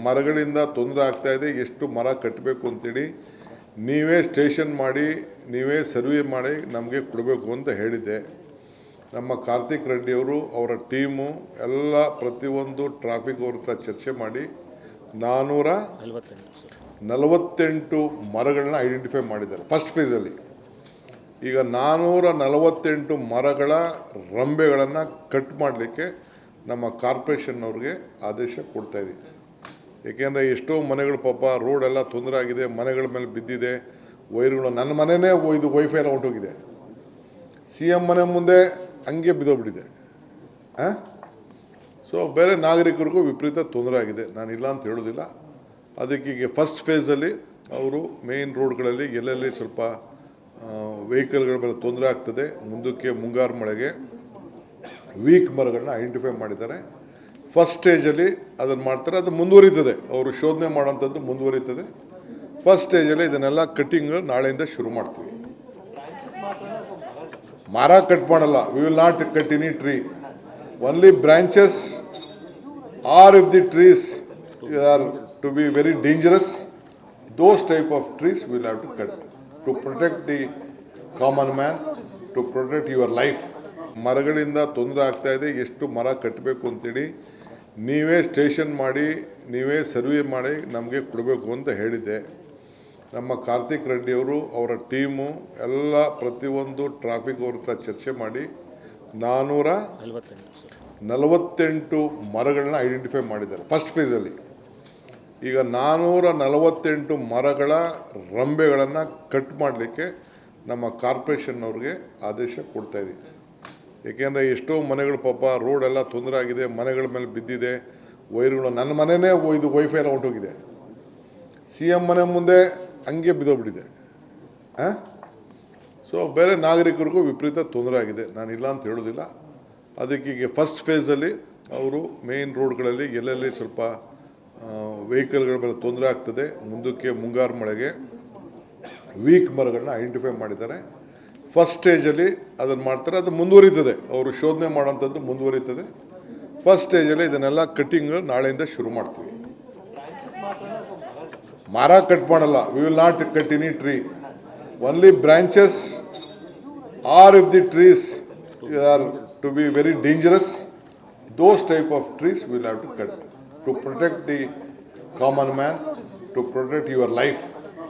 ಮರಗಳಿಂದ ತೊಂದರೆ ಆಗ್ತಾ ಇದೆ, ಎಷ್ಟು ಮರ ಕಟ್ಟಬೇಕು ಅಂತೇಳಿ ನೀವೇ ಸ್ಟೇಷನ್ ಮಾಡಿ ನೀವೇ ಸರ್ವೆ ಮಾಡಿ ನಮಗೆ ಕೊಡಬೇಕು ಅಂತ ಹೇಳಿದ್ದೆ. ನಮ್ಮ ಕಾರ್ತಿಕ್ ರೆಡ್ಡಿಯವರು ಅವರ ಟೀಮು ಎಲ್ಲ ಪ್ರತಿಯೊಂದು ಟ್ರಾಫಿಕ್ ಅವ್ರ ಹತ್ರ ಚರ್ಚೆ ಮಾಡಿ 448 ಮರಗಳನ್ನ ಐಡೆಂಟಿಫೈ ಮಾಡಿದ್ದಾರೆ ಫಸ್ಟ್ ಫೇಸಲ್ಲಿ. ಈಗ 448 ಮರಗಳ ರಂಬೆಗಳನ್ನು ಕಟ್ ಮಾಡಲಿಕ್ಕೆ ನಮ್ಮ ಕಾರ್ಪೊರೇಷನ್ನವ್ರಿಗೆ ಆದೇಶ ಕೊಡ್ತಾಯಿದ್ದೀವಿ. ಏಕೆಂದರೆ ಎಷ್ಟೋ ಮನೆಗಳು ಪಾಪ ರೋಡೆಲ್ಲ ತೊಂದರೆ ಆಗಿದೆ, ಮನೆಗಳ ಮೇಲೆ ಬಿದ್ದಿದೆ ವೈರ್ಗಳು. ನನ್ನ ಮನೆಯೇ ಇದು ವೈಫೈ ಎಲ್ಲ ಹೊಂಟೋಗಿದೆ, CM ಮನೆ ಮುಂದೆ ಹಂಗೆ ಬಿದ್ದೋಗ್ಬಿಟ್ಟಿದೆ. ಸೊ ಬೇರೆ ನಾಗರಿಕರಿಗೂ ವಿಪರೀತ ತೊಂದರೆ ಆಗಿದೆ, ನಾನು ಇಲ್ಲ ಅಂತ ಹೇಳೋದಿಲ್ಲ. ಅದಕ್ಕೆ ಈಗ ಫಸ್ಟ್ ಫೇಸಲ್ಲಿ ಅವರು ಮೇನ್ ರೋಡ್ಗಳಲ್ಲಿ ಎಲ್ಲೆಲ್ಲಿ ಸ್ವಲ್ಪ ವೆಹಿಕಲ್ಗಳ ಮೇಲೆ ತೊಂದರೆ ಆಗ್ತದೆ, ಮುಂದಕ್ಕೆ ಮುಂಗಾರು ಮಳೆಗೆ ವೀಕ್ ಮರಗಳನ್ನ ಐಡೆಂಟಿಫೈ ಮಾಡಿದ್ದಾರೆ. ಫಸ್ಟ್ ಸ್ಟೇಜಲ್ಲಿ ಅದನ್ನು ಮಾಡ್ತಾರೆ, ಅದು ಮುಂದುವರಿತದೆ, ಅವರು ಶೋಧನೆ ಮಾಡೋಂಥದ್ದು ಮುಂದುವರಿತದೆ. ಫಸ್ಟ್ ಸ್ಟೇಜಲ್ಲಿ ಇದನ್ನೆಲ್ಲ ಕಟ್ಟಿಂಗ್ ನಾಳೆಯಿಂದ ಶುರು ಮಾಡ್ತೀವಿ. ಮರ ಕಟ್ ಮಾಡಲ್ಲ, we will not cut any tree, only branches or if the trees are to be very dangerous, those type of trees will have to cut to protect the common man, to protect your life. ಮರಗಳಿಂದ ತೊಂದರೆ ಆಗ್ತಾ ಇದೆ, ಎಷ್ಟು ಮರ ಕಟ್ಟಬೇಕು ಅಂತೇಳಿ ನೀವೇ station ಮಾಡಿ ನೀವೇ ಸರ್ವೆ ಮಾಡಿ ನಮಗೆ ಕೊಡಬೇಕು ಅಂತ ಹೇಳಿದ್ದೆ. ನಮ್ಮ ಕಾರ್ತಿಕ್ ರೆಡ್ಡಿಯವರು ಅವರ ಟೀಮು ಎಲ್ಲ ಪ್ರತಿಯೊಂದು ಟ್ರಾಫಿಕ್ ಅವ್ರ ಹತ್ರ ಚರ್ಚೆ ಮಾಡಿ 448 ಮರಗಳನ್ನ ಐಡೆಂಟಿಫೈ ಮಾಡಿದ್ದಾರೆ ಫಸ್ಟ್ ಫೇಸಲ್ಲಿ. ಈಗ 448 ಮರಗಳ ರಂಬೆಗಳನ್ನು ಕಟ್ ಮಾಡಲಿಕ್ಕೆ ನಮ್ಮ ಕಾರ್ಪೊರೇಷನ್ನವ್ರಿಗೆ ಆದೇಶ ಕೊಡ್ತಾಯಿದ್ದೀವಿ. ಏಕೆಂದರೆ ಎಷ್ಟೋ ಮನೆಗಳು ಪಾಪ ರೋಡೆಲ್ಲ ತೊಂದರೆ ಆಗಿದೆ, ಮನೆಗಳ ಮೇಲೆ ಬಿದ್ದಿದೆ ವೈರ್ಗಳು. ನನ್ನ ಮನೆಯೇ ಇದು ವೈಫೈ ಎಲ್ಲ ಹೊಂಟೋಗಿದೆ, CM ಮನೆ ಮುಂದೆ ಹಂಗೆ ಬಿದ್ದೋಗ್ಬಿಟ್ಟಿದೆ. ಸೊ ಬೇರೆ ನಾಗರಿಕರಿಗೂ ವಿಪರೀತ ತೊಂದರೆ ಆಗಿದೆ, ನಾನು ಇಲ್ಲ ಅಂತ ಹೇಳೋದಿಲ್ಲ. ಅದಕ್ಕೆ ಈಗ ಫಸ್ಟ್ ಫೇಸಲ್ಲಿ ಅವರು ಮೇನ್ ರೋಡ್ಗಳಲ್ಲಿ ಎಲ್ಲೆಲ್ಲಿ ಸ್ವಲ್ಪ ವೆಹಿಕಲ್ಗಳ ಮೇಲೆ ತೊಂದರೆ ಆಗ್ತದೆ, ಮುಂದಕ್ಕೆ ಮುಂಗಾರು ಮಳೆಗೆ ವೀಕ್ ಮರಗಳನ್ನ ಐಡೆಂಟಿಫೈ ಮಾಡಿದ್ದಾರೆ. ಫಸ್ಟ್ ಸ್ಟೇಜಲ್ಲಿ ಅದನ್ನು ಮಾಡ್ತಾರೆ, ಅದು ಮುಂದುವರಿತದೆ, ಅವರು ಶೋಧನೆ ಮಾಡೋಂಥದ್ದು ಮುಂದುವರಿತದೆ. ಫಸ್ಟ್ ಸ್ಟೇಜಲ್ಲಿ ಇದನ್ನೆಲ್ಲ ಕಟ್ಟಿಂಗ್ ನಾಳೆಯಿಂದ ಶುರು ಮಾಡ್ತೀವಿ. ಮರ ಕಟ್ ಮಾಡಲ್ಲ, we will not cut any tree, only branches or if the trees are to be very dangerous, those type of trees will have to cut to protect the common man, to protect your life.